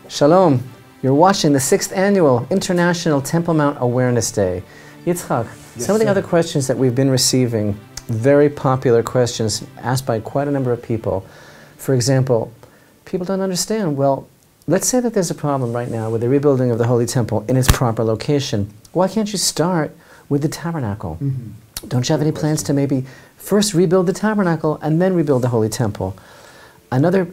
Shalom. You're watching the 6th Annual International Temple Mount Awareness Day. Yitzchak, some of the other questions that we've been receiving, very popular questions asked by quite a number of people. For example, people don't understand, well, let's say that there's a problem right now with the rebuilding of the Holy Temple in its proper location. Why can't you start with the Tabernacle? Don't you have any plans to maybe first rebuild the Tabernacle and then rebuild the Holy Temple? Another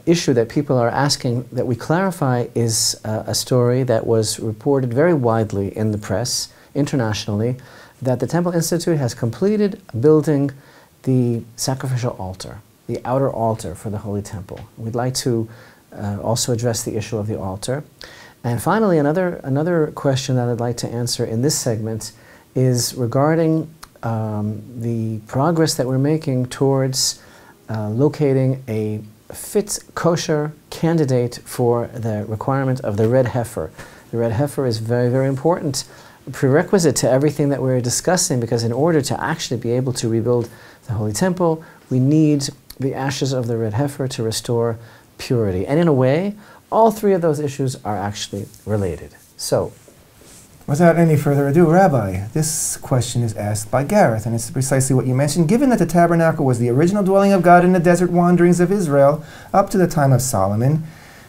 issue that people are asking that we clarify is a story that was reported very widely in the press, internationally, that the Temple Institute has completed building the sacrificial altar, the outer altar for the Holy Temple. We'd like to also address the issue of the altar. And finally, another question that I'd like to answer in this segment is regarding the progress that we're making towards locating a fit, kosher candidate for the requirement of the red heifer. The red heifer is very, very important prerequisite to everything that we're discussing, because in order to actually be able to rebuild the Holy Temple, we need the ashes of the red heifer to restore purity. And in a way, all three of those issues are actually related. So, without any further ado, Rabbi, this question is asked by Gareth, and it's precisely what you mentioned. Given that the tabernacle was the original dwelling of God in the desert wanderings of Israel up to the time of Solomon,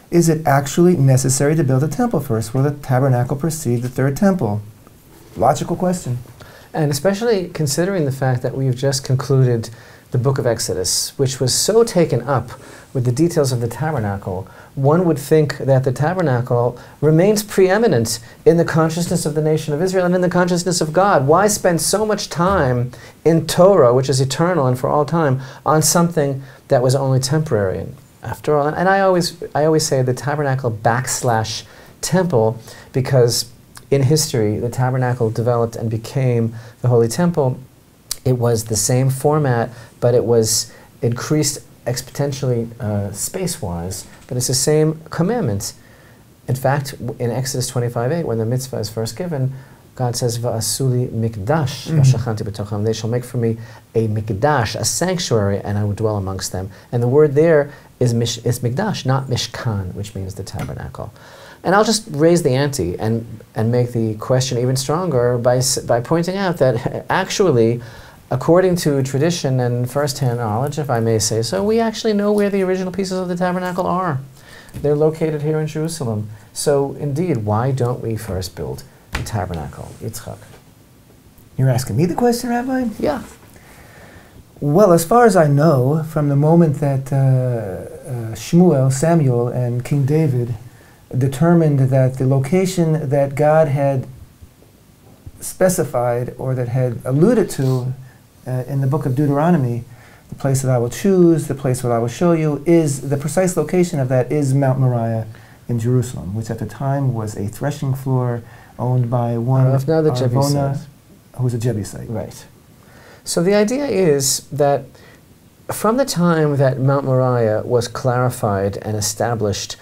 is it actually necessary to build a temple first? Will the tabernacle precede the third temple? Logical question. And especially considering the fact that we've just concluded the book of Exodus, which was so taken up with the details of the tabernacle, one would think that the tabernacle remains preeminent in the consciousness of the nation of Israel and in the consciousness of God. Why spend so much time in Torah, which is eternal and for all time, on something that was only temporary? And after all, and I always say the tabernacle / temple, because in history the tabernacle developed and became the Holy Temple. It was the same format, but it was increased exponentially space-wise, but it's the same commandment. In fact, in Exodus 25:8, when the mitzvah is first given, God says, "Va'asuli mikdash v'shachanti b'tocham." They shall make for me a mikdash, a sanctuary, and I will dwell amongst them. And the word there is mikdash, not mishkan, which means the tabernacle. And I'll just raise the ante and make the question even stronger by pointing out that actually, according to tradition and first-hand knowledge, if I may say so, we actually know where the original pieces of the tabernacle are. They're located here in Jerusalem. So indeed, why don't we first build the tabernacle? Yitzchak. You're asking me the question, Rabbi? Yeah. Well, as far as I know, from the moment that Samuel and King David determined that the location that God had specified or that had alluded to in the book of Deuteronomy, the place that I will choose, the place that I will show you, is the precise location of that is Mount Moriah in Jerusalem, which at the time was a threshing floor owned by one Arvona, who was a Jebusite. Right. So the idea is that from the time that Mount Moriah was clarified and established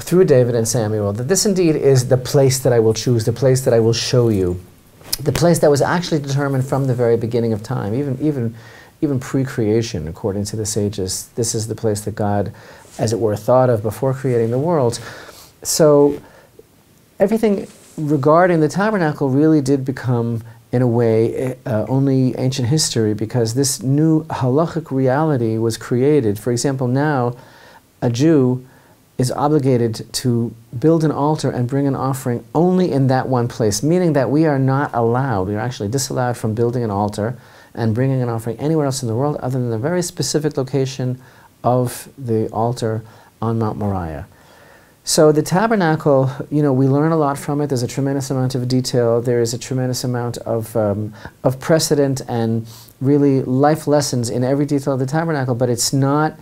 through David and Samuel, that this indeed is the place that I will choose, the place that I will show you, the place that was actually determined from the very beginning of time, even pre-creation, according to the sages. This is the place that God, as it were, thought of before creating the world. So everything regarding the tabernacle really did become, in a way, only ancient history, because this new halachic reality was created. For example, now a Jew is obligated to build an altar and bring an offering only in that one place, meaning that we are not allowed, we are actually disallowed from building an altar and bringing an offering anywhere else in the world other than the very specific location of the altar on Mount Moriah. So the tabernacle, we learn a lot from it. There's a tremendous amount of detail. There is a tremendous amount of precedent and really life lessons in every detail of the tabernacle, but it's not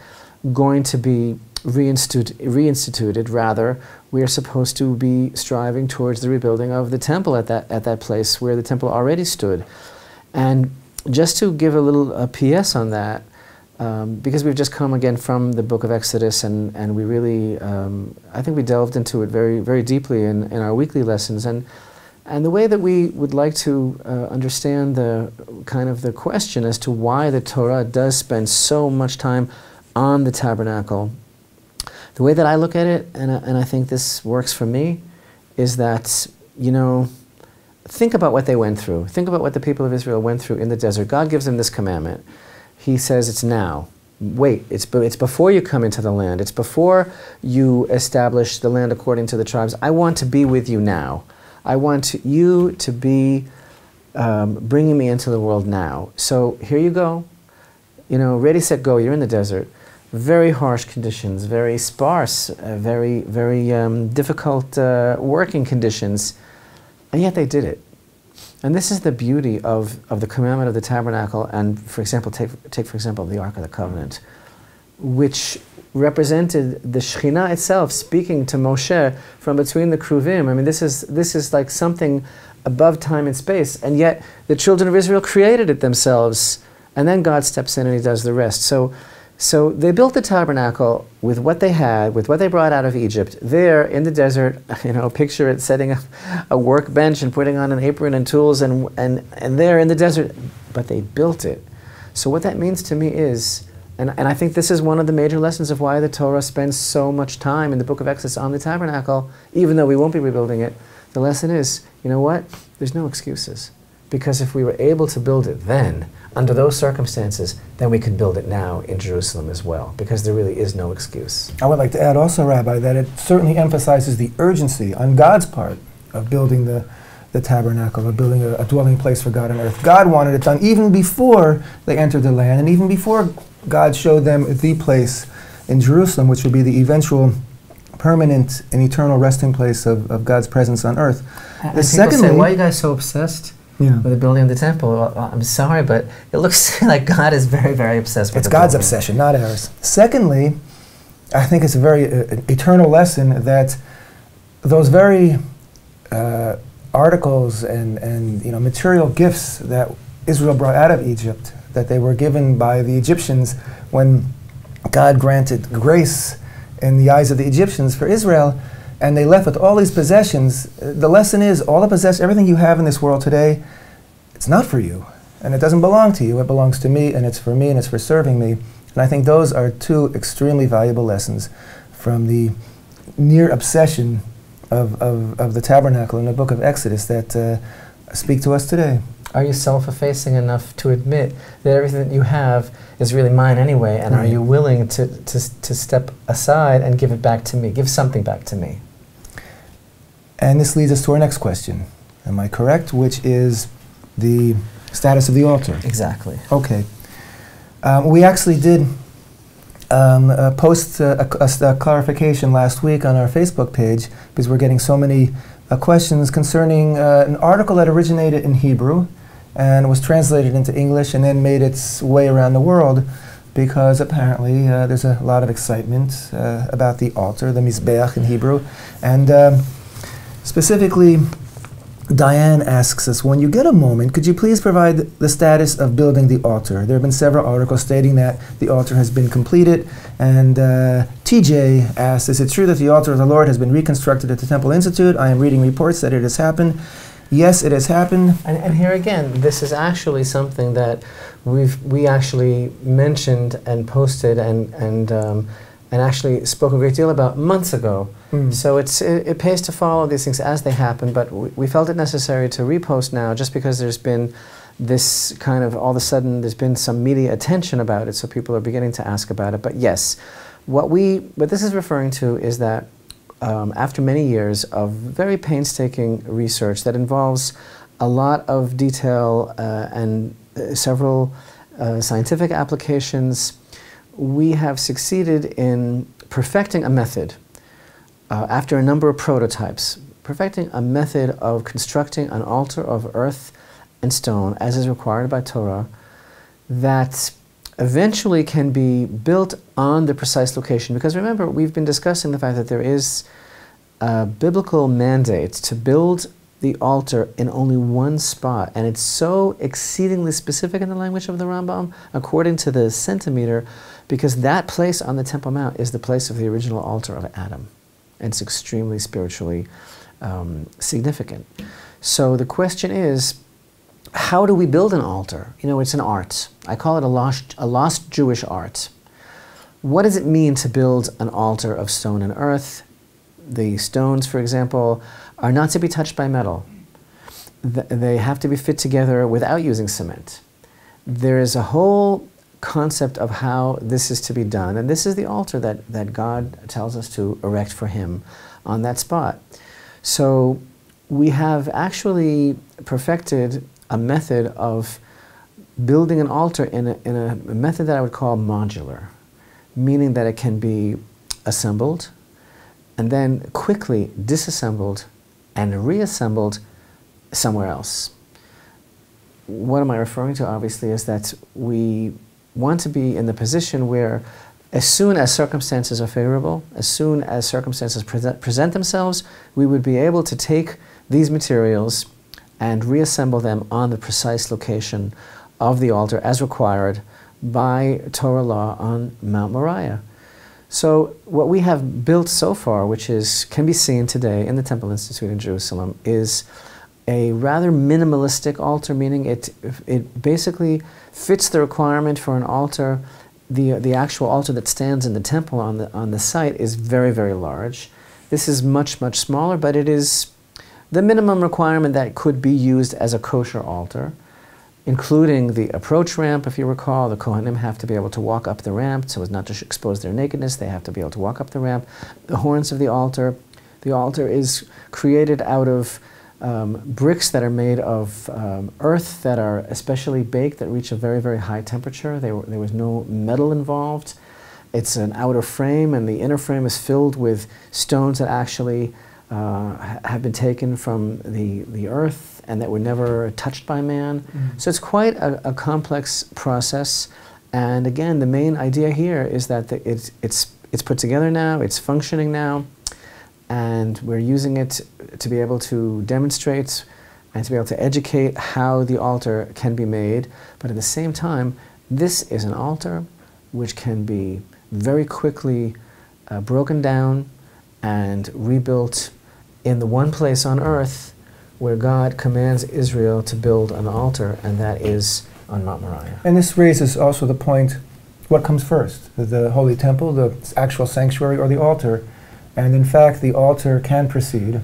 going to be reinstituted. Rather, we are supposed to be striving towards the rebuilding of the temple at that place where the temple already stood. And just to give a little PS on that, because we've just come again from the book of Exodus, and we really, I think we delved into it very, very deeply in our weekly lessons. And And the way that we would like to understand the kind of the question as to why the Torah does spend so much time on the tabernacle, the way that I look at it, and I think this works for me, is that, think about what they went through. Think about what the people of Israel went through in the desert. God gives them this commandment. He says it's now. Wait, it's before you come into the land. It's before you establish the land according to the tribes. I want to be with you now. I want you to be bringing me into the world now. So here you go. Ready, set, go. You're in the desert. Very harsh conditions, very sparse, very difficult working conditions. And yet they did it. And this is the beauty of the commandment of the tabernacle, and for example, take for example the Ark of the Covenant, which represented the Shekhinah itself speaking to Moshe from between the Kruvim. I mean, this is like something above time and space, and yet the children of Israel created it themselves, and then God steps in and He does the rest. So they built the tabernacle with what they had, with what they brought out of Egypt. There in the desert, picture it setting up a workbench and putting on an apron and tools, and there in the desert, but they built it. So what that means to me is, and I think this is one of the major lessons of why the Torah spends so much time in the book of Exodus on the tabernacle, even though we won't be rebuilding it. The lesson is, you know what? There's no excuses. Because if we were able to build it then, under those circumstances, then we could build it now in Jerusalem as well, because there really is no excuse. I would like to add also, Rabbi, that it certainly emphasizes the urgency on God's part of building the tabernacle, of building a dwelling place for God on earth. God wanted it done even before they entered the land, and even before God showed them the place in Jerusalem, which would be the eventual permanent and eternal resting place of God's presence on earth. And people say, why are you guys so obsessed with the building of the temple? Well, I'm sorry, but it looks like God is very, very obsessed with it. It's God's obsession, not ours. Secondly, I think it's a very eternal lesson that those very articles and material gifts that Israel brought out of Egypt, that they were given by the Egyptians when God granted grace in the eyes of the Egyptians for Israel, and they left with all these possessions. The lesson is, all the possessions, everything you have in this world today, it's not for you, and it doesn't belong to you. It belongs to me, and it's for me, and it's for serving me. And I think those are two extremely valuable lessons from the near obsession of the tabernacle in the book of Exodus that speak to us today. Are you self-effacing enough to admit that everything that you have is really mine anyway, and are you willing to step aside and give it back to me, give something back to me? And this leads us to our next question. Am I correct? Which is the status of the altar. Exactly. Okay. We actually did post a clarification last week on our Facebook page, because we're getting so many questions concerning an article that originated in Hebrew and was translated into English and then made its way around the world, because apparently there's a lot of excitement about the altar, the Mizbeach in Hebrew. And specifically, Diane asks us, when you get a moment, could you please provide the status of building the altar? There have been several articles stating that the altar has been completed. And TJ asks, is it true that the altar of the Lord has been reconstructed at the Temple Institute? I am reading reports that it has happened. Yes, it has happened. And here again, this is actually something that we actually mentioned and posted and actually spoke a great deal about months ago. So it pays to follow these things as they happen, but we felt it necessary to repost now just because there's been this kind of, all of a sudden, there's been some media attention about it, so people are beginning to ask about it. But yes, what this is referring to is that after many years of very painstaking research that involves a lot of detail and several scientific applications, we have succeeded in perfecting a method after a number of prototypes, perfecting a method of constructing an altar of earth and stone, as is required by Torah, that eventually can be built on the precise location. Because remember, we've been discussing the fact that there is a biblical mandate to build the altar in only one spot, and it's so exceedingly specific in the language of the Rambam, according to the centimeter, because that place on the Temple Mount is the place of the original altar of Adam. And it's extremely spiritually significant. So the question is, how do we build an altar? You know, it's an art. I call it a lost Jewish art. What does it mean to build an altar of stone and earth? The stones, for example, are not to be touched by metal. They have to be fit together without using cement. There is a whole concept of how this is to be done, and this is the altar that God tells us to erect for Him on that spot. So we have actually perfected a method of building an altar in a method that I would call modular, meaning that it can be assembled and then quickly disassembled and reassembled somewhere else. What am I referring to, obviously, is that we want to be in the position where as soon as circumstances are favorable, as soon as circumstances present themselves, we would be able to take these materials and reassemble them on the precise location of the altar as required by Torah law on Mount Moriah. So what we have built so far, which can be seen today in the Temple Institute in Jerusalem, is a rather minimalistic altar, meaning it basically fits the requirement for an altar. The actual altar that stands in the temple on the site is very, very large. This is much, much smaller, but it is the minimum requirement that could be used as a kosher altar, including the approach ramp. If you recall, the Kohanim have to be able to walk up the ramp so as not to expose their nakedness. They have to be able to walk up the ramp. The horns of the altar is created out of bricks that are made of earth that are especially baked, that reach a very, very high temperature. There was no metal involved. It's an outer frame, and the inner frame is filled with stones that actually have been taken from the earth and that were never touched by man. Mm-hmm. So it's quite a complex process. And again, the main idea here is that it's put together now, it's functioning now, and we're using it to be able to demonstrate and to be able to educate how the altar can be made. But at the same time, this is an altar which can be very quickly broken down and rebuilt in the one place on earth where God commands Israel to build an altar, and that is on Mount Moriah. And this raises also the point, what comes first? The Holy Temple, the actual sanctuary, or the altar? And in fact, the altar can proceed,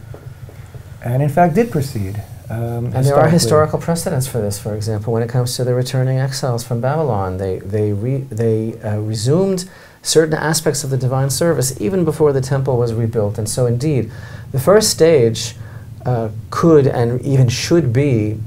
and in fact did proceed. And there are historical precedents for this. For example, when it comes to the returning exiles from Babylon, they resumed certain aspects of the divine service even before the temple was rebuilt. And so indeed, the first stage could and even should be,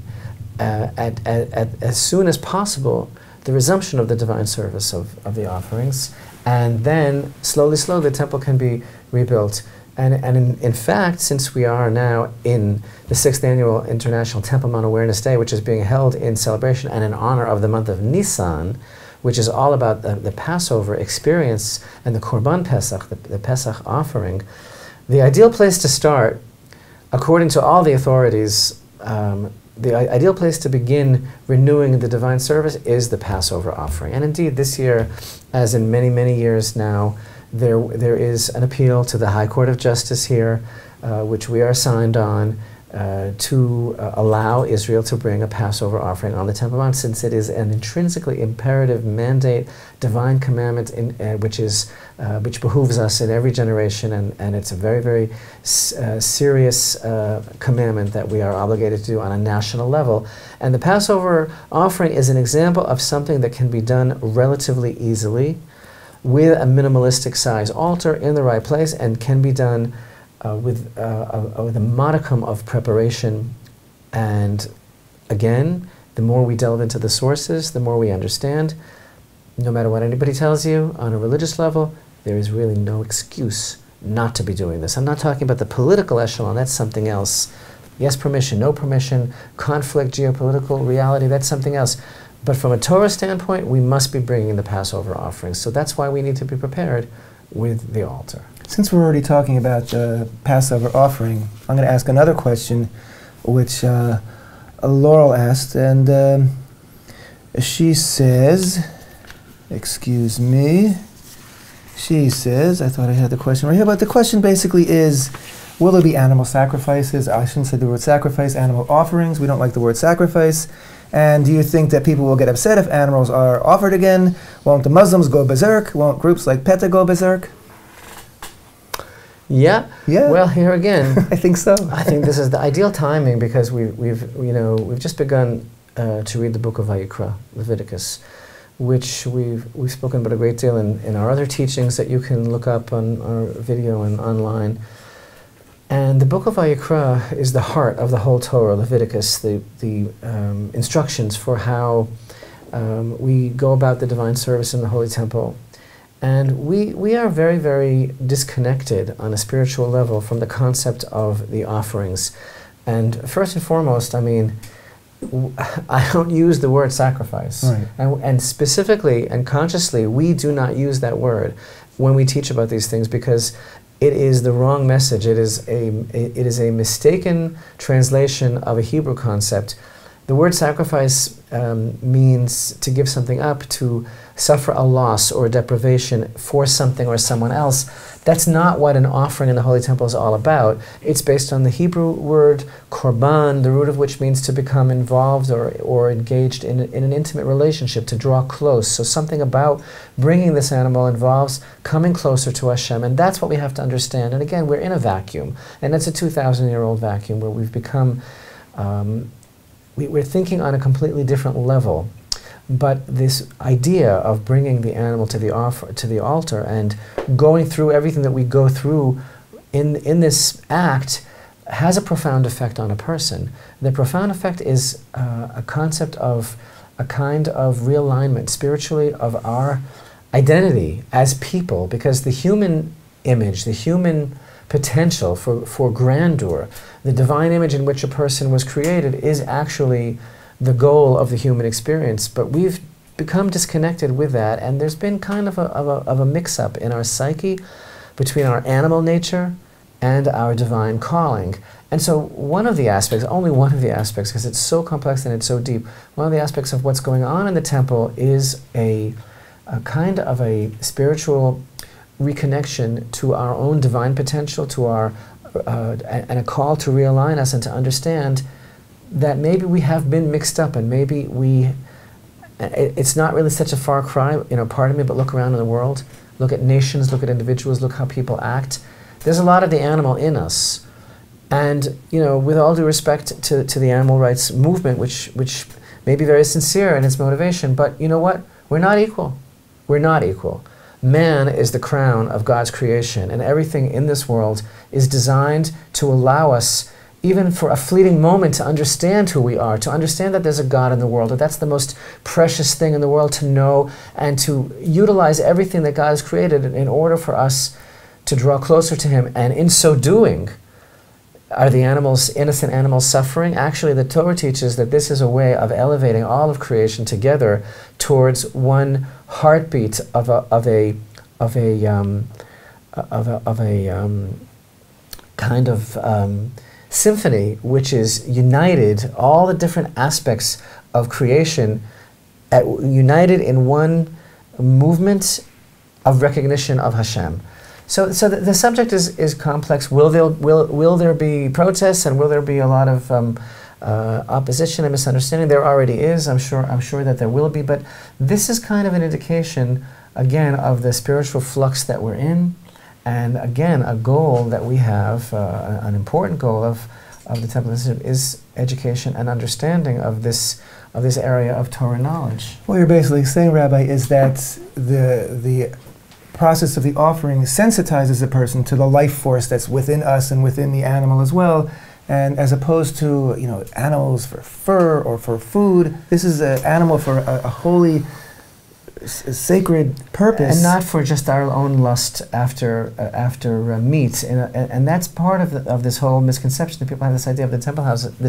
as soon as possible, the resumption of the divine service of the offerings. And then, slowly, the temple can be rebuilt. And in fact, since we are now in the 6th Annual International Temple Mount Awareness Day, which is being held in celebration and in honor of the month of Nisan, which is all about the Passover experience and the Korban Pesach, the Pesach offering, the ideal place to start, according to all the authorities, the ideal place to begin renewing the divine service is the Passover offering. And indeed, this year, as in many, many years now, there is an appeal to the High Court of Justice here, which we are signed on, to allow Israel to bring a Passover offering on the Temple Mount, since it is an intrinsically imperative mandate, divine commandment, which behooves us in every generation, and it's a very, very serious commandment that we are obligated to do on a national level. And the Passover offering is an example of something that can be done relatively easily with a minimalistic size altar in the right place, and can be done with a modicum of preparation. And again, the more we delve into the sources, the more we understand. No matter what anybody tells you on a religious level, there is really no excuse not to be doing this. I'm not talking about the political echelon, that's something else. Yes permission, no permission, conflict, geopolitical reality, that's something else. But from a Torah standpoint, we must be bringing the Passover offerings. So that's why we need to be prepared with the altar. Since we're already talking about the Passover offering, I'm going to ask another question, which Laurel asked, and she says, excuse me, she says, I thought I had the question right here, but the question basically is, Will there be animal sacrifices? I shouldn't say the word sacrifice, animal offerings. We don't like the word sacrifice. And do you think that people will get upset if animals are offered again? Won't the Muslims go berserk? Won't groups like PETA go berserk? Yeah. Well, here again, I think so. I think this is the ideal timing because we've just begun to read the book of Vayikra, Leviticus, which we've spoken about a great deal in our other teachings that you can look up on our video and online. And the book of Vayikra is the heart of the whole Torah, Leviticus, the instructions for how we go about the divine service in the Holy Temple. And we are very, very disconnected on a spiritual level from the concept of the offerings. And first and foremost, I mean, I don't use the word sacrifice. Right. And specifically and consciously, we do not use that word when we teach about these things because it is the wrong message. It is a mistaken translation of a Hebrew concept. The word sacrifice means to give something up, to suffer a loss or a deprivation for something or someone else. That's not what an offering in the Holy Temple is all about. It's based on the Hebrew word korban, the root of which means to become involved or engaged in an intimate relationship, to draw close. So something about bringing this animal involves coming closer to Hashem, and that's what we have to understand. And again, we're in a vacuum, and it's a 2,000-year-old vacuum where we've become we're thinking on a completely different level. But this idea of bringing the animal to the altar and going through everything that we go through in this act has a profound effect on a person. The profound effect is a concept of a kind of realignment spiritually of our identity as people, because the human image, the human potential for grandeur, the divine image in which a person was created is actually the goal of the human experience. But we've become disconnected with that, and there's been kind of a mix-up in our psyche between our animal nature and our divine calling. And so one of the aspects, only one of the aspects, because it's so complex and it's so deep, one of the aspects of what's going on in the temple is a kind of a spiritual reconnection to our own divine potential, to our and a call to realign us and to understand that maybe we have been mixed up, and maybe it's not really such a far cry, pardon me, but look around in the world, look at nations, look at individuals, look how people act. There's a lot of the animal in us. And, with all due respect to the animal rights movement, which may be very sincere in its motivation, but you know what? We're not equal. We're not equal. Man is the crown of God's creation, and everything in this world is designed to allow us, even for a fleeting moment, to understand who we are, to understand that there's a God in the world, that that's the most precious thing in the world to know, and to utilize everything that God has created in order for us to draw closer to Him. And in so doing, are the animals, innocent animals, suffering? Actually, the Torah teaches that this is a way of elevating all of creation together towards one heartbeat of a kind of symphony, which is united, all the different aspects of creation united in one movement of recognition of Hashem. So the subject is complex. Will there be protests, and will there be a lot of opposition and misunderstanding? There already is. I'm sure that there will be. But this is kind of an indication, again, of the spiritual flux that we're in, and again, a goal that we have, an important goal of the Temple Institute is education and understanding of this area of Torah knowledge. What you're basically saying, Rabbi, is that the process of the offering sensitizes a person to the life force that's within us and within the animal as well, and as opposed to animals for fur or for food, this is an animal for a holy, sacred purpose, and not for just our own lust after meat. And that's part of this whole misconception that people have, this idea of the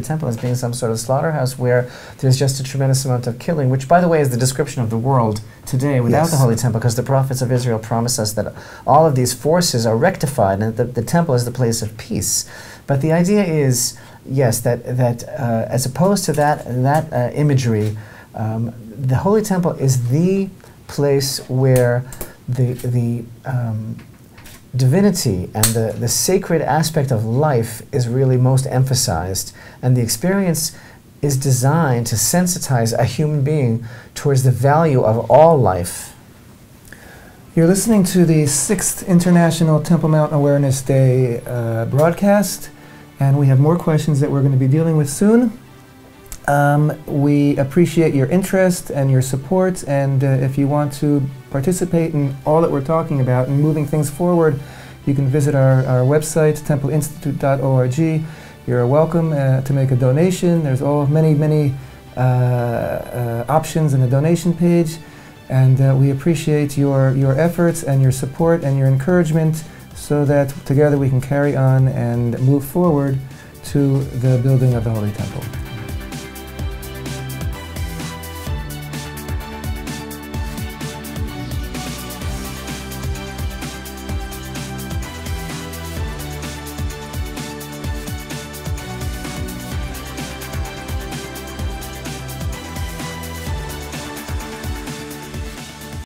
temple as being some sort of slaughterhouse where there's just a tremendous amount of killing, which, by the way, is the description of the world today without the Holy Temple, because the prophets of Israel promise us that all of these forces are rectified and that the temple is the place of peace. But the idea is, yes, that as opposed to that imagery, the Holy Temple is the place where the divinity and the sacred aspect of life is really most emphasized, and the experience is designed to sensitize a human being towards the value of all life. You're listening to the 6th International Temple Mount Awareness Day broadcast, and we have more questions that we're going to be dealing with soon. We appreciate your interest and your support, and if you want to participate in all that we're talking about and moving things forward, you can visit our website, templeinstitute.org. You're welcome to make a donation. There's many options in the donation page, and we appreciate your efforts and your support and your encouragement so that together we can carry on and move forward to the building of the Holy Temple.